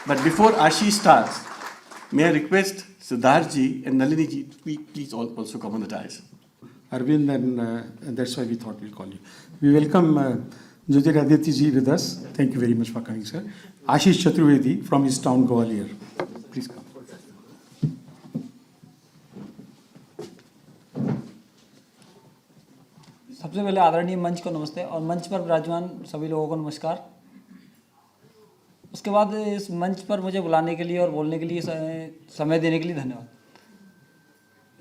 But before Ashish starts, may I request Siddharth ji and Nalini ji to please also come on the dais. Arvind, and that's why we thought we'll call you. We welcome Jyotiraditya ji with us. Thank you very much for coming, sir. Ashish Chaturvedi from his town, Gwalior. Please come. सबसे पहले आदरणीय मंच को नमस्ते और मंच पर विराजमान सभी लोगों को नमस्कार। उसके बाद इस मंच पर मुझे बुलाने के लिए और बोलने के लिए समय देने के लिए धन्यवाद।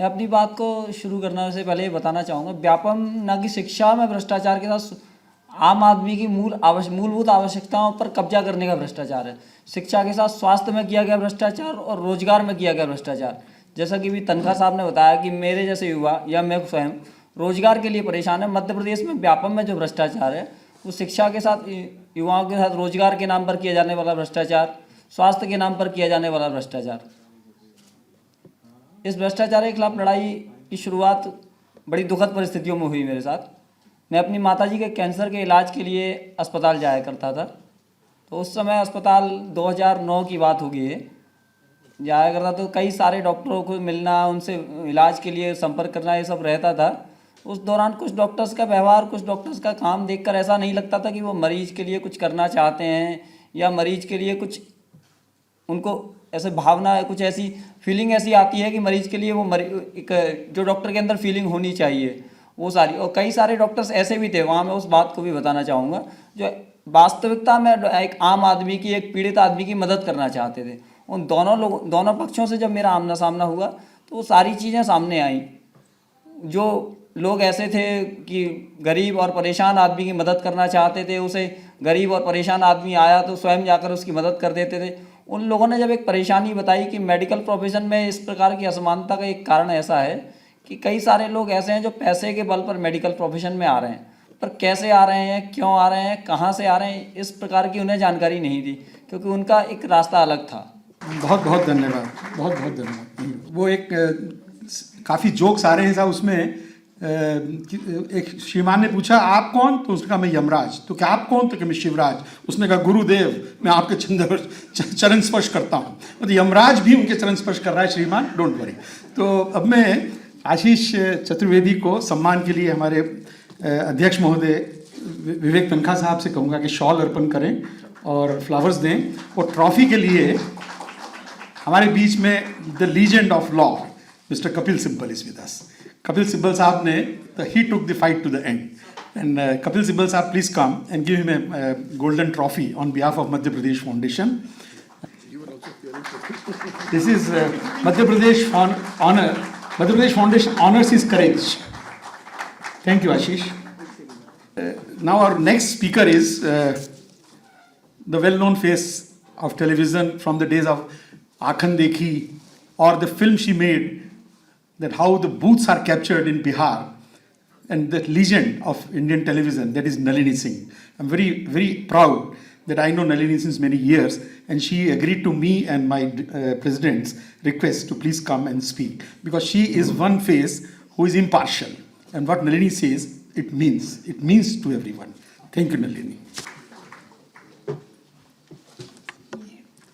मैं अपनी बात को शुरू करने से पहले ये बताना चाहूँगा, व्यापम न कि शिक्षा में भ्रष्टाचार के साथ आम आदमी की मूलभूत आवश्यकताओं पर कब्जा करने का भ्रष्टाचार है। शिक्षा के साथ स्वास्थ्य में किया गया भ्रष्टाचार और रोजगार में किया गया भ्रष्टाचार। जैसा कि भी तनखा साहब ने बताया कि मेरे जैसे युवा या मैं स्वयं रोजगार के लिए परेशान है। मध्य प्रदेश में व्यापम में जो भ्रष्टाचार है वो शिक्षा के साथ, युवाओं के साथ रोजगार के नाम पर किया जाने वाला भ्रष्टाचार, स्वास्थ्य के नाम पर किया जाने वाला भ्रष्टाचार। इस भ्रष्टाचार के खिलाफ लड़ाई की शुरुआत बड़ी दुखद परिस्थितियों में हुई मेरे साथ। मैं अपनी माताजी के कैंसर के इलाज के लिए अस्पताल जाया करता था। तो उस समय अस्पताल 2009 की बात होगी है, जाया करता तो कई सारे डॉक्टरों को मिलना, उनसे इलाज के लिए संपर्क करना, ये सब रहता था। उस दौरान कुछ डॉक्टर्स का व्यवहार, कुछ डॉक्टर्स का काम देखकर ऐसा नहीं लगता था कि वो मरीज के लिए कुछ करना चाहते हैं या मरीज के लिए कुछ, उनको ऐसे भावना, कुछ ऐसी फीलिंग ऐसी आती है कि मरीज के लिए वो एक जो डॉक्टर के अंदर फीलिंग होनी चाहिए वो सारी। और कई सारे डॉक्टर्स ऐसे भी थे वहाँ, मैं उस बात को भी बताना चाहूँगा, जो वास्तविकता में एक आम आदमी की, एक पीड़ित आदमी की मदद करना चाहते थे। उन दोनों पक्षों से जब मेरा आमना सामना हुआ तो वो सारी चीज़ें सामने आई। जो लोग ऐसे थे कि गरीब और परेशान आदमी की मदद करना चाहते थे, उसे गरीब और परेशान आदमी आया तो स्वयं जाकर उसकी मदद कर देते थे। उन लोगों ने जब एक परेशानी बताई कि मेडिकल प्रोफेशन में इस प्रकार की असमानता का एक कारण ऐसा है कि कई सारे लोग ऐसे हैं जो पैसे के बल पर मेडिकल प्रोफेशन में आ रहे हैं, पर कैसे आ रहे हैं, क्यों आ रहे हैं, कहाँ से आ रहे हैं, इस प्रकार की उन्हें जानकारी नहीं थी, क्योंकि उनका एक रास्ता अलग था। बहुत बहुत धन्यवाद, बहुत बहुत धन्यवाद। वो एक काफ़ी जोक्स आ रहे हैं साहब उसमें। एक श्रीमान ने पूछा आप कौन, तो उसने कहा मैं यमराज। तो क्या आप कौन, तो कि मैं शिवराज। उसने कहा गुरुदेव मैं आपके चरण स्पर्श करता हूँ। तो यमराज भी उनके चरण स्पर्श कर रहा है श्रीमान, डोंट वरी। तो अब मैं आशीष चतुर्वेदी को सम्मान के लिए हमारे अध्यक्ष महोदय विवेक तनखा साहब से कहूँगा कि शॉल अर्पण करें और फ्लावर्स दें। और ट्रॉफी के लिए हमारे बीच में the legend of law mister Kapil Sibal is with us. Kapil Sibal साहब ने ही took the fight to the end, and Kapil Sibal साहब please come and give him a golden trophy on behalf of Madhya Pradesh foundation. This is Madhya Pradesh honour, Madhya Pradesh Foundation honors his courage. Thank you, Ashish. Now our next speaker is the well-known face of television from the days of Aakhan Dekhi, or the film she made, that how the booths are captured in Bihar, and the legend of Indian television, that is Nalini Singh. I'm very, very proud that I know Nalini since many years, and she agreed to me and my president's request to please come and speak, because she is one face who is impartial, and what Nalini says, it means to everyone. Thank you, Nalini.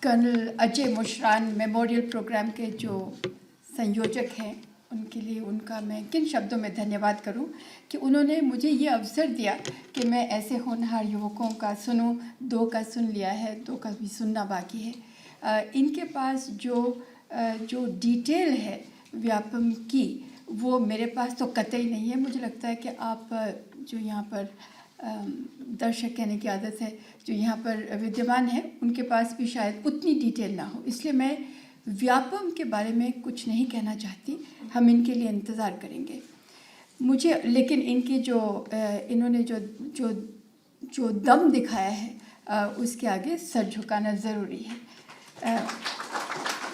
Colonel Ajay Mushran memorial programme के जो संयोजक हैं, उनके लिए उनका मैं किन शब्दों में धन्यवाद करूं कि उन्होंने मुझे ये अवसर दिया कि मैं ऐसे होनहार युवकों का सुनूं। 2 का सुन लिया है, 2 का भी सुनना बाकी है। इनके पास जो डिटेल है व्यापम की, वो मेरे पास तो कतई नहीं है। मुझे लगता है कि आप जो यहाँ पर दर्शक कहने की आदत है, जो यहाँ पर विद्यमान है, उनके पास भी शायद उतनी डिटेल ना हो, इसलिए मैं व्यापम के बारे में कुछ नहीं कहना चाहती। हम इनके लिए इंतज़ार करेंगे। मुझे लेकिन इनकी इन्होंने जो दम दिखाया है उसके आगे सर झुकाना ज़रूरी है।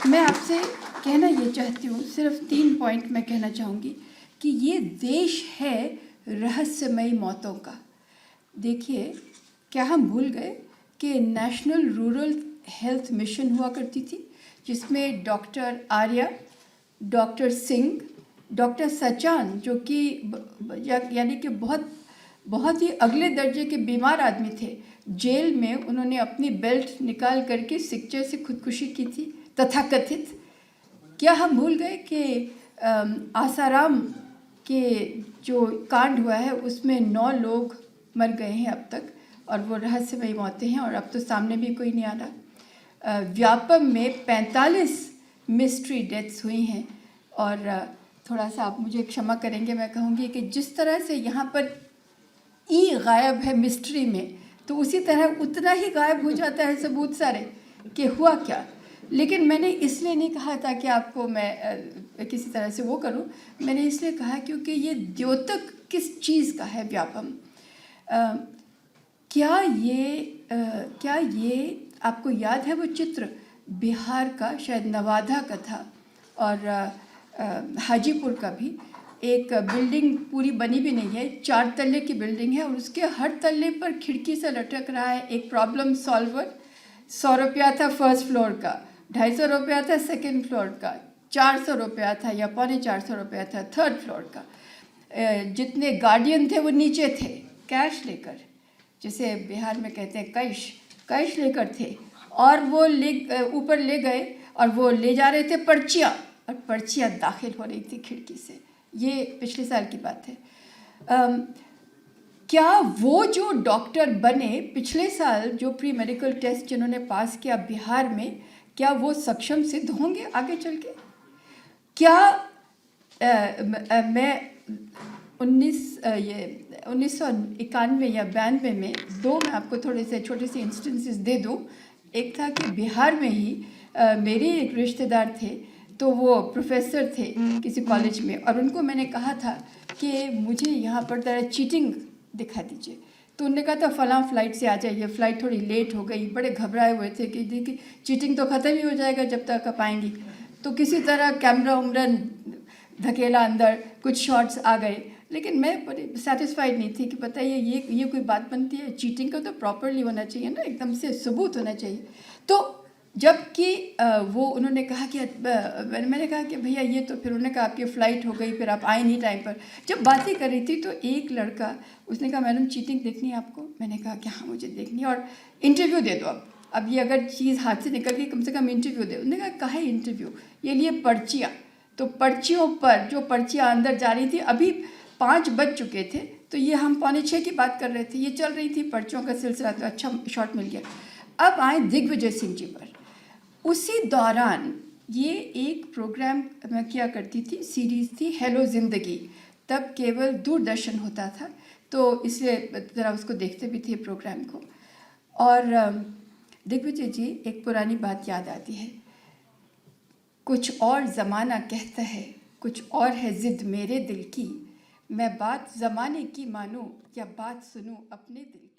मैं आपसे कहना ये चाहती हूँ, सिर्फ 3 पॉइंट मैं कहना चाहूँगी कि ये देश है रहस्यमयी मौतों का। देखिए, क्या हम भूल गए कि नेशनल रूरल हेल्थ मिशन हुआ करती थी, जिसमें doctor Arya, doctor Singh, doctor Sachan, जो कि यानी कि बहुत बहुत ही अगले दर्जे के बीमार आदमी थे। जेल में उन्होंने अपनी बेल्ट निकाल करके सिक्चर से खुदकुशी की थी, तथाकथित। क्या हम भूल गए कि आसाराम के जो कांड हुआ है उसमें 9 लोग मर गए हैं अब तक, और वो रहस्यमयी मौतें हैं, और अब तो सामने भी कोई नहीं आ रहा। व्यापम में 45 मिस्ट्री डेथ्स हुई हैं, और थोड़ा सा आप मुझे क्षमा करेंगे, मैं कहूँगी कि जिस तरह से यहाँ पर ई गायब है मिस्ट्री में, तो उसी तरह उतना ही गायब हो जाता है सबूत सारे कि हुआ क्या। लेकिन मैंने इसलिए नहीं कहा था कि आपको मैं किसी तरह से वो करूं, मैंने इसलिए कहा क्योंकि ये द्योतक किस चीज़ का है व्यापम। क्या ये आपको याद है वो चित्र बिहार का, शायद नवादा का था, और हाजीपुर का भी। एक बिल्डिंग पूरी बनी भी नहीं है, 4 तल्ले की बिल्डिंग है, और उसके हर तल्ले पर खिड़की से लटक रहा है एक प्रॉब्लम सॉल्वर। 100 रुपया था फर्स्ट फ्लोर का, 250 रुपया था सेकंड फ्लोर का, 400 रुपया था या 450 रुपया था थर्ड फ्लोर का। जितने गार्डियन थे वो नीचे थे कैश लेकर, जिसे बिहार में कहते हैं कैश लेकर थे, और वो ऊपर ले गए, और वो ले जा रहे थे पर्चियाँ, और पर्चियाँ दाखिल हो रही थी खिड़की से। ये पिछले साल की बात है। क्या वो जो डॉक्टर बने पिछले साल, जो प्री मेडिकल टेस्ट जिन्होंने पास किया बिहार में, क्या वो सक्षम सिद्ध होंगे आगे चल के? क्या मैं 1991 या 92 में मैं आपको थोड़े से छोटे से इंस्टेंसेस दे दूँ। एक था कि बिहार में ही मेरे एक रिश्तेदार थे, तो वो प्रोफेसर थे किसी कॉलेज में, और उनको मैंने कहा था कि मुझे यहाँ पर तरह चीटिंग दिखा दीजिए। तो उन्होंने कहा था फलां फ़्लाइट से आ जाइए, फ़्लाइट थोड़ी लेट हो गई। बड़े घबराए हुए थे कि देखिए चीटिंग तो ख़त्म ही हो जाएगा जब तक आप आएंगी। तो किसी तरह कैमरा उमरा धकेला अंदर, कुछ शॉट्स आ गए, लेकिन मैं बड़ी सेटिस्फाइड नहीं थी कि बताइए ये कोई बात बनती है। चीटिंग का तो प्रॉपरली होना चाहिए ना, एकदम से सबूत होना चाहिए। तो जबकि वो उन्होंने कहा कि मैंने कहा कि भैया ये तो, फिर उन्होंने कहा आपकी फ़्लाइट हो गई, फिर आप आए नहीं टाइम पर। जब बातें कर रही थी तो एक लड़का, उसने कहा मैडम चीटिंग देखनी है आपको? मैंने कहा कि हाँ मुझे देखनी है, और इंटरव्यू दे दो। अब ये अगर चीज़ हाथ से निकल गई, कम से कम इंटरव्यू दे। उन्होंने कहा काहे इंटरव्यू, ये लिए पर्चियाँ। तो पर्चियों पर जो पर्चियाँ अंदर जा रही थी, अभी 5 बज चुके थे, तो ये हम 5:45 की बात कर रहे थे, ये चल रही थी पर्चियों का सिलसिला। तो अच्छा शॉट मिल गया। अब आए दिग्विजय सिंह जी पर। उसी दौरान ये एक प्रोग्राम मैं किया करती थी, सीरीज़ थी हेलो ज़िंदगी, तब केवल दूरदर्शन होता था, तो इसलिए ज़रा उसको देखते भी थे प्रोग्राम को। और दिग्विजय जी, एक पुरानी बात याद आती है, कुछ और ज़माना कहता है, कुछ और है ज़िद मेरे दिल की, मैं बात ज़माने की मानूं या बात सुनूं अपने दिल की।